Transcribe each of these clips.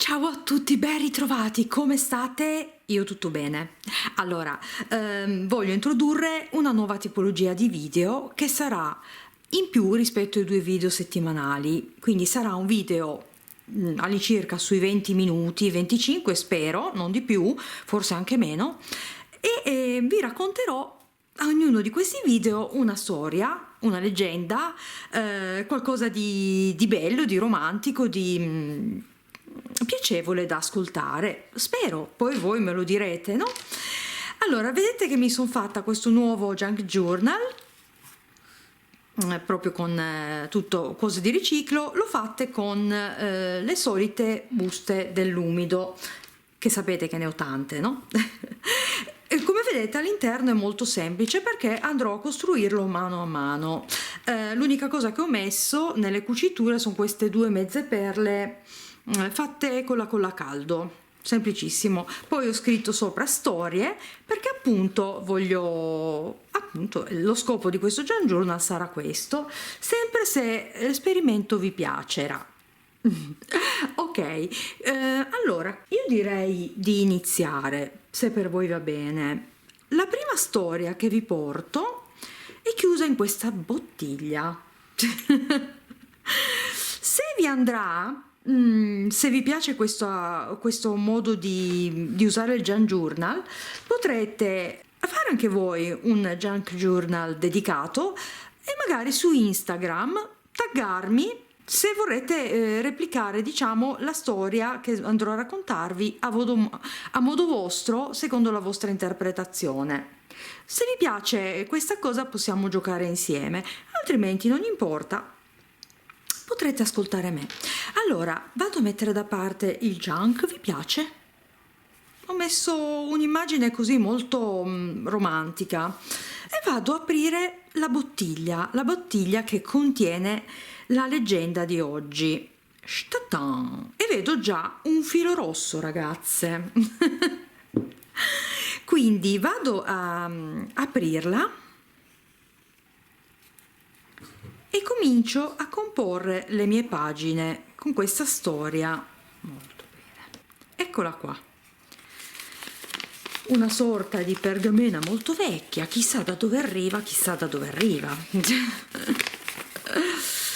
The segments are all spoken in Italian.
Ciao a tutti, ben ritrovati, come state? Io tutto bene. Allora, voglio introdurre una nuova tipologia di video che sarà in più rispetto ai due video settimanali, quindi sarà un video all'incirca sui 20 minuti, 25 spero, non di più, forse anche meno, e vi racconterò a ognuno di questi video una storia, una leggenda, qualcosa di bello, di romantico, di piacevole da ascoltare. Spero, poi voi me lo direte, no? Allora, vedete che mi sono fatta questo nuovo junk journal, proprio con tutto cose di riciclo, l'ho fatte con le solite buste dell'umido, che sapete che ne ho tante, no? E come vedete all'interno è molto semplice perché andrò a costruirlo mano a mano. L'unica cosa che ho messo nelle cuciture sono queste due mezze perle fatte con la colla a caldo, semplicissimo. Poi ho scritto sopra storie perché appunto voglio, appunto lo scopo di questo Junk Journal sarà questo, sempre se l'esperimento vi piacerà. Ok, allora io direi di iniziare, se per voi va bene. La prima storia che vi porto è chiusa in questa bottiglia. Se vi andrà, se vi piace questo modo di usare il Junk Journal, potrete fare anche voi un Junk Journal dedicato e magari su Instagram taggarmi se vorrete replicare, diciamo, la storia che andrò a raccontarvi a modo vostro, secondo la vostra interpretazione. Se vi piace questa cosa possiamo giocare insieme, altrimenti non importa, potrete ascoltare me. Allora, vado a mettere da parte il junk, vi piace? Ho messo un'immagine così molto romantica e vado a aprire la bottiglia che contiene la leggenda di oggi. Sta-tan! E vedo già un filo rosso, ragazze. Quindi vado a aprirla e comincio a comporre le mie pagine con questa storia. Molto bene. Eccola qua. Una sorta di pergamena molto vecchia, chissà da dove arriva, chissà da dove arriva.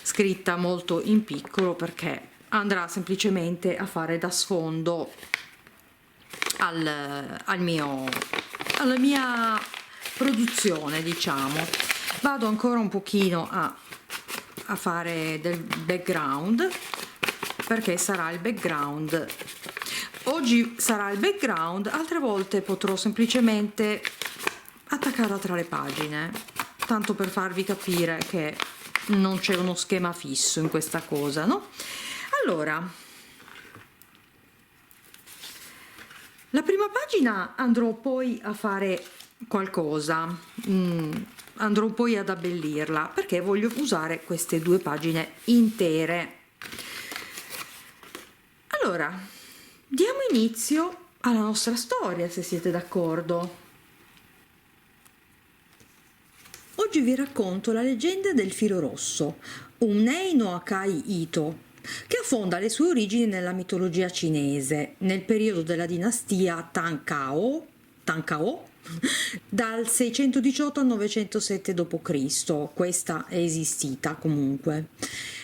Scritta molto in piccolo perché andrà semplicemente a fare da sfondo alla mia produzione, diciamo. Vado ancora un pochino a fare del background, perché sarà il background. Oggi sarà il background, altre volte potrò semplicemente attaccarla tra le pagine, tanto per farvi capire che non c'è uno schema fisso in questa cosa, no? Allora, la prima pagina andrò poi a fare qualcosa, andrò poi ad abbellirla perché voglio usare queste due pagine intere. Allora, diamo inizio alla nostra storia, se siete d'accordo. Oggi vi racconto la leggenda del filo rosso, Umnei no Akai Ito, che affonda le sue origini nella mitologia cinese, nel periodo della dinastia Tankao, dal 618 al 907 d.C. Questa è esistita comunque.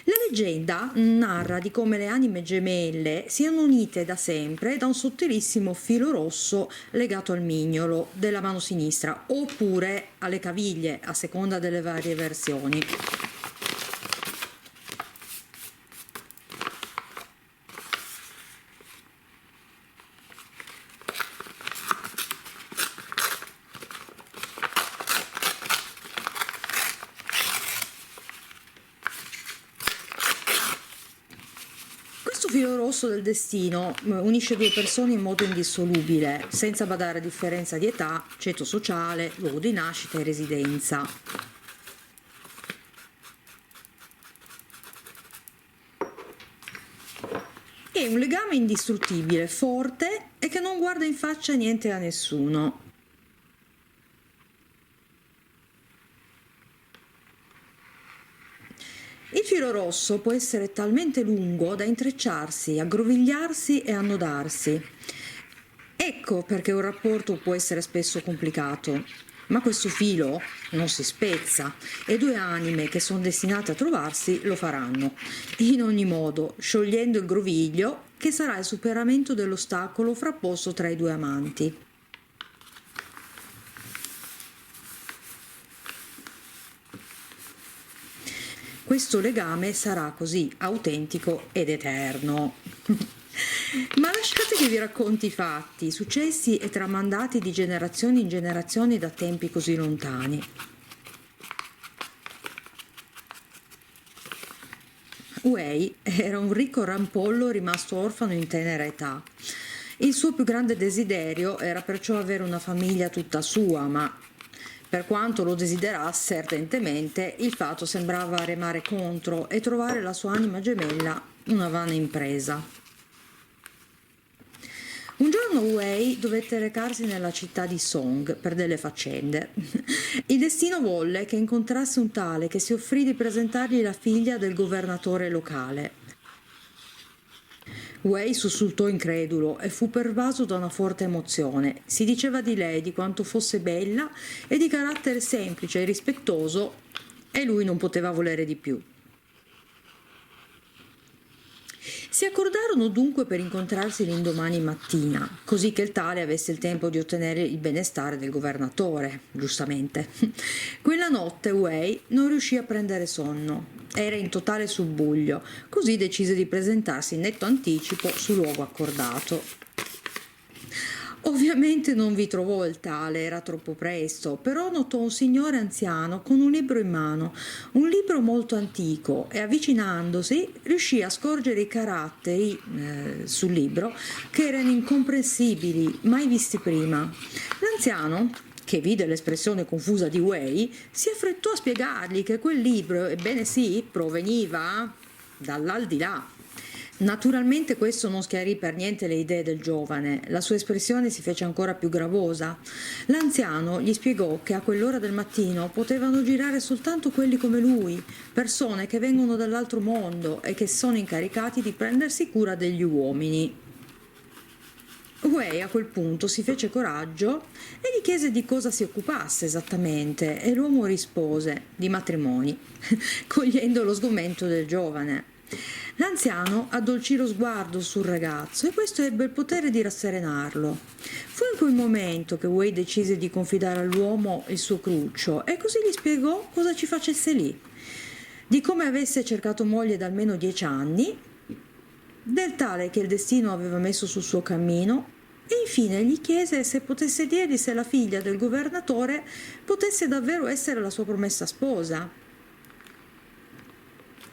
La leggenda narra di come le anime gemelle siano unite da sempre da un sottilissimo filo rosso legato al mignolo della mano sinistra oppure alle caviglie, a seconda delle varie versioni. Questo filo rosso del destino unisce due persone in modo indissolubile, senza badare a differenza di età, ceto sociale, luogo di nascita e residenza. È un legame indistruttibile, forte e che non guarda in faccia niente a nessuno. Il filo rosso può essere talmente lungo da intrecciarsi, aggrovigliarsi e annodarsi. Ecco perché un rapporto può essere spesso complicato. Ma questo filo non si spezza e due anime che sono destinate a trovarsi lo faranno. In ogni modo, sciogliendo il groviglio, che sarà il superamento dell'ostacolo frapposto tra i due amanti. Questo legame sarà così autentico ed eterno. Ma lasciate che vi racconti i fatti, successi e tramandati di generazioni in generazioni da tempi così lontani. Wei era un ricco rampollo rimasto orfano in tenera età. Il suo più grande desiderio era perciò avere una famiglia tutta sua, ma per quanto lo desiderasse ardentemente, il fato sembrava remare contro e trovare la sua anima gemella una vana impresa. Un giorno Wei dovette recarsi nella città di Song per delle faccende. Il destino volle che incontrasse un tale che si offrì di presentargli la figlia del governatore locale. Wei sussultò incredulo e fu pervaso da una forte emozione. Si diceva di lei di quanto fosse bella e di carattere semplice e rispettoso, e lui non poteva volere di più. Si accordarono dunque per incontrarsi l'indomani mattina, così che il tale avesse il tempo di ottenere il benestare del governatore, giustamente. Quella notte Wei non riuscì a prendere sonno. Era in totale subbuglio, così decise di presentarsi in netto anticipo sul luogo accordato. Ovviamente non vi trovò il tale, era troppo presto, però notò un signore anziano con un libro in mano, un libro molto antico, e avvicinandosi riuscì a scorgere i caratteri sul libro che erano incomprensibili, mai visti prima. L'anziano, che vide l'espressione confusa di Wei, si affrettò a spiegargli che quel libro, ebbene sì, proveniva dall'aldilà. Naturalmente questo non schiarì per niente le idee del giovane, la sua espressione si fece ancora più gravosa. L'anziano gli spiegò che a quell'ora del mattino potevano girare soltanto quelli come lui, persone che vengono dall'altro mondo e che sono incaricati di prendersi cura degli uomini. Wei a quel punto si fece coraggio e gli chiese di cosa si occupasse esattamente, e l'uomo rispose di matrimoni, cogliendo lo sgomento del giovane. L'anziano addolcì lo sguardo sul ragazzo e questo ebbe il potere di rasserenarlo. Fu in quel momento che Wei decise di confidare all'uomo il suo cruccio e così gli spiegò cosa ci facesse lì, di come avesse cercato moglie da almeno 10 anni, del tale che il destino aveva messo sul suo cammino, e infine gli chiese se potesse dirgli se la figlia del governatore potesse davvero essere la sua promessa sposa.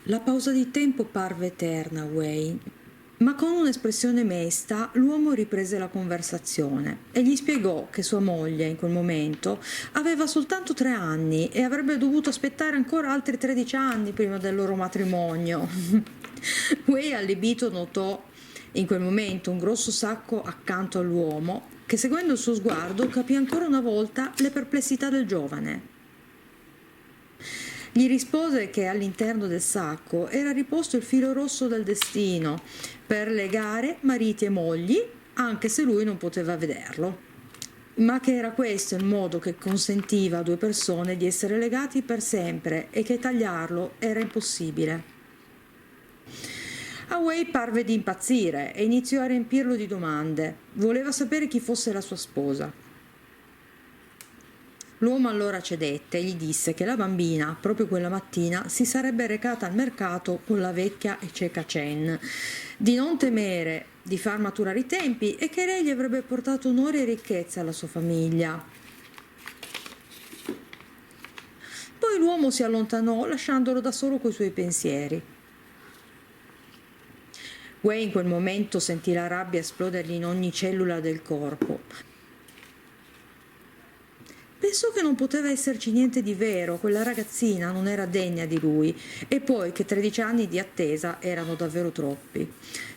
La pausa di tempo parve eterna a Wei, ma con un'espressione mesta l'uomo riprese la conversazione e gli spiegò che sua moglie in quel momento aveva soltanto 3 anni e avrebbe dovuto aspettare ancora altri 13 anni prima del loro matrimonio. Wei allibito notò in quel momento un grosso sacco accanto all'uomo che, seguendo il suo sguardo, capì ancora una volta le perplessità del giovane. Gli rispose che all'interno del sacco era riposto il filo rosso del destino per legare mariti e mogli, anche se lui non poteva vederlo, ma che era questo il modo che consentiva a due persone di essere legati per sempre e che tagliarlo era impossibile. A Wei parve di impazzire e iniziò a riempirlo di domande. Voleva sapere chi fosse la sua sposa. L'uomo allora cedette e gli disse che la bambina, proprio quella mattina, si sarebbe recata al mercato con la vecchia e cieca Chen, di non temere di far maturare i tempi e che lei gli avrebbe portato onore e ricchezza alla sua famiglia. Poi l'uomo si allontanò lasciandolo da solo coi suoi pensieri. Wei in quel momento sentì la rabbia esplodergli in ogni cellula del corpo. Pensò che non poteva esserci niente di vero, quella ragazzina non era degna di lui, e poi che 13 anni di attesa erano davvero troppi.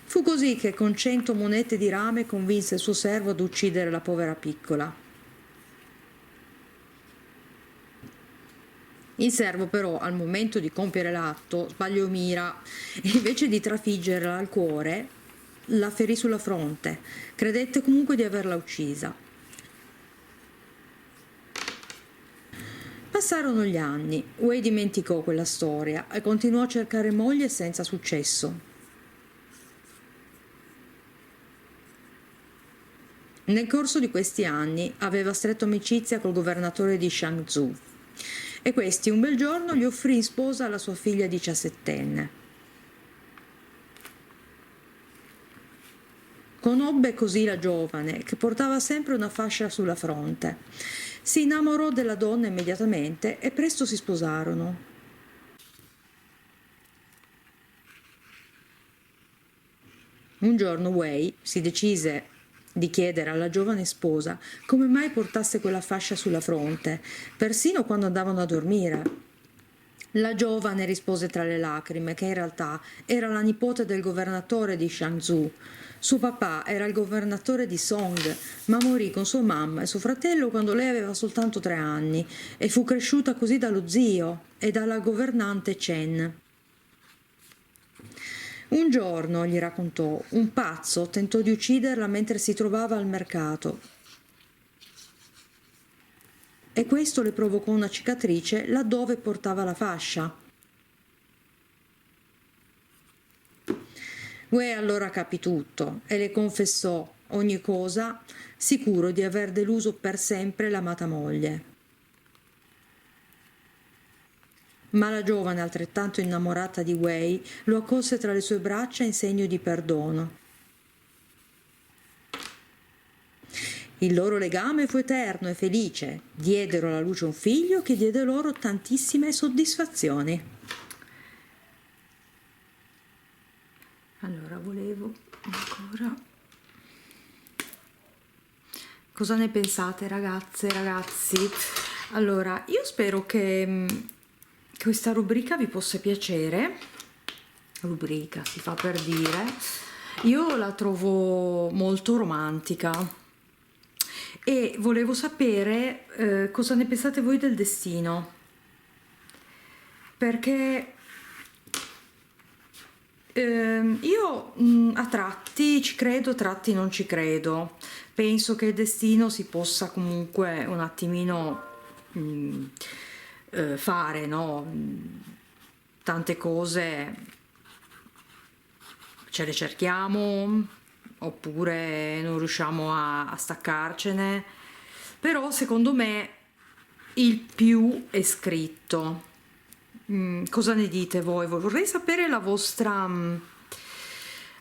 Fu così che con 100 monete di rame convinse il suo servo ad uccidere la povera piccola. Il servo però al momento di compiere l'atto sbagliò mira e invece di trafiggerla al cuore la ferì sulla fronte. Credette comunque di averla uccisa. Passarono gli anni, Wei dimenticò quella storia e continuò a cercare moglie senza successo. Nel corso di questi anni aveva stretto amicizia col governatore di Shangzhou e questi un bel giorno gli offrì in sposa la sua figlia 17enne. Conobbe così la giovane, che portava sempre una fascia sulla fronte. Si innamorò della donna immediatamente e presto si sposarono. Un giorno Wei si decise di chiedere alla giovane sposa come mai portasse quella fascia sulla fronte, persino quando andavano a dormire. La giovane rispose tra le lacrime che in realtà era la nipote del governatore di Shangzhou. Suo papà era il governatore di Song, ma morì con sua mamma e suo fratello quando lei aveva soltanto 3 anni e fu cresciuta così dallo zio e dalla governante Chen. Un giorno, gli raccontò, un pazzo tentò di ucciderla mentre si trovava al mercato e questo le provocò una cicatrice laddove portava la fascia. Wei allora capì tutto e le confessò ogni cosa, sicuro di aver deluso per sempre l'amata moglie. Ma la giovane, altrettanto innamorata di Wei, lo accolse tra le sue braccia in segno di perdono. Il loro legame fu eterno e felice. Diedero alla luce un figlio che diede loro tantissime soddisfazioni. Allora, volevo ancora... Cosa ne pensate, ragazze e ragazzi? Allora, io spero che questa rubrica vi possa piacere. Rubrica, si fa per dire. Io la trovo molto romantica e volevo sapere cosa ne pensate voi del destino, perché io a tratti ci credo, a tratti non ci credo. Penso che il destino si possa comunque un attimino fare, no? Tante cose ce le cerchiamo oppure non riusciamo a staccarcene, però secondo me il più è scritto. Cosa ne dite voi? Vorrei sapere la vostra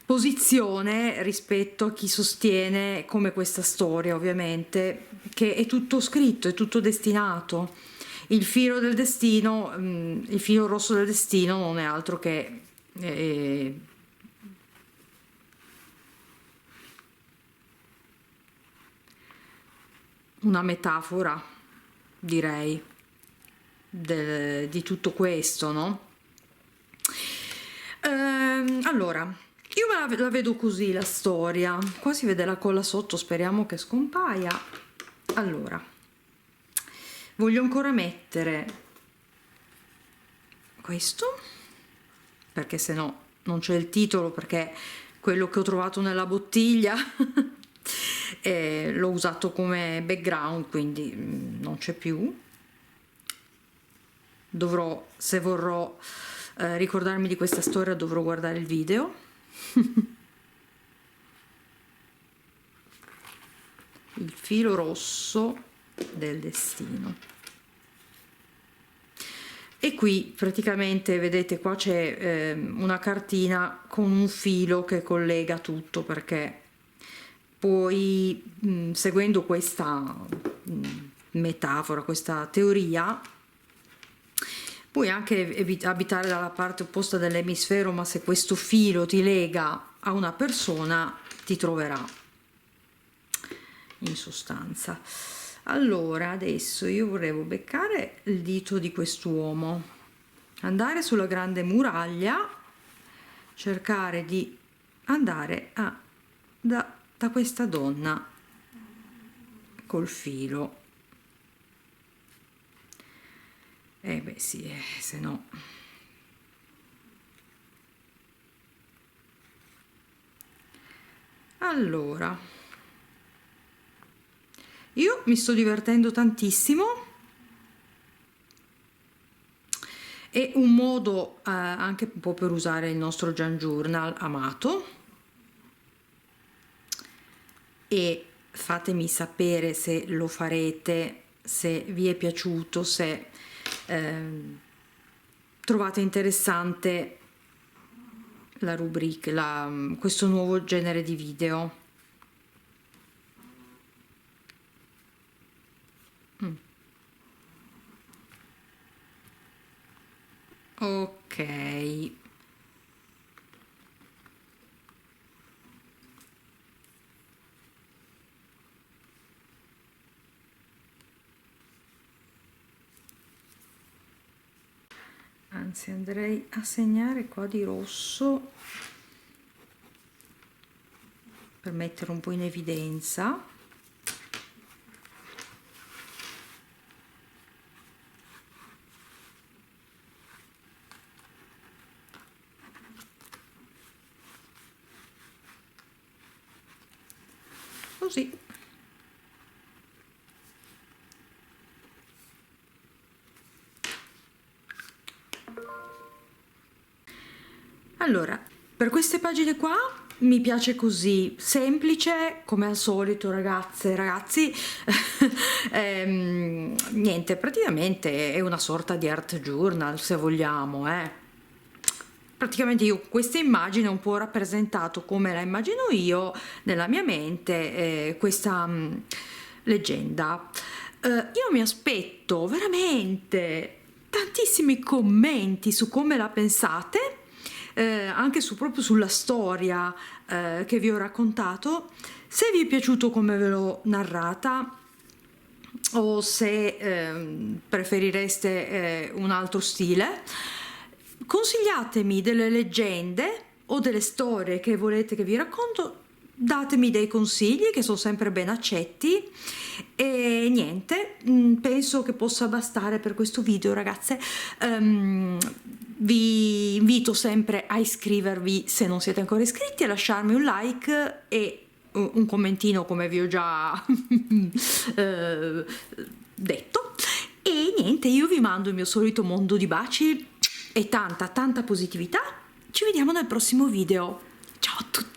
posizione rispetto a chi sostiene, come questa storia ovviamente, che è tutto scritto, è tutto destinato. Il filo del destino, il filo rosso del destino non è altro che una metafora, direi, di tutto questo, no? Allora, io la vedo così la storia. Qua si vede la colla sotto, speriamo che scompaia. Allora, voglio ancora mettere questo, perché se no non c'è il titolo, perché quello che ho trovato nella bottiglia l'ho usato come background, quindi non c'è più. Dovrò, se vorrò ricordarmi di questa storia, dovrò guardare il video. Il filo rosso del destino. E qui praticamente vedete, qua c'è una cartina con un filo che collega tutto, perché poi seguendo questa metafora, questa teoria, puoi anche abitare dalla parte opposta dell'emisfero, ma se questo filo ti lega a una persona ti troverà, in sostanza. Allora, adesso io volevo beccare il dito di quest'uomo, andare sulla grande muraglia, cercare di andare da questa donna col filo. beh sì, se no. Allora, io mi sto divertendo tantissimo. È un modo anche un po' per usare il nostro Junk Journal amato, e fatemi sapere se lo farete, se vi è piaciuto, se trovate interessante la rubrica, questo nuovo genere di video. Ok. Anzi, andrei a segnare qua di rosso per mettere un po' in evidenza. Così. Allora, per queste pagine qua mi piace così, semplice, come al solito, ragazze e ragazzi. Niente, praticamente è una sorta di art journal, se vogliamo, Praticamente io questa immagine ho un po' rappresentato come la immagino io nella mia mente, questa leggenda. Io mi aspetto veramente tantissimi commenti su come la pensate, anche proprio sulla storia che vi ho raccontato. Se vi è piaciuto come ve l'ho narrata, o se preferireste un altro stile, consigliatemi delle leggende o delle storie che volete che vi racconto, datemi dei consigli che sono sempre ben accetti. E niente, penso che possa bastare per questo video, ragazze. Vi invito sempre a iscrivervi se non siete ancora iscritti, a lasciarmi un like e un commentino, come vi ho già detto. E niente, io vi mando il mio solito mondo di baci e tanta positività. Ci vediamo nel prossimo video. Ciao a tutti!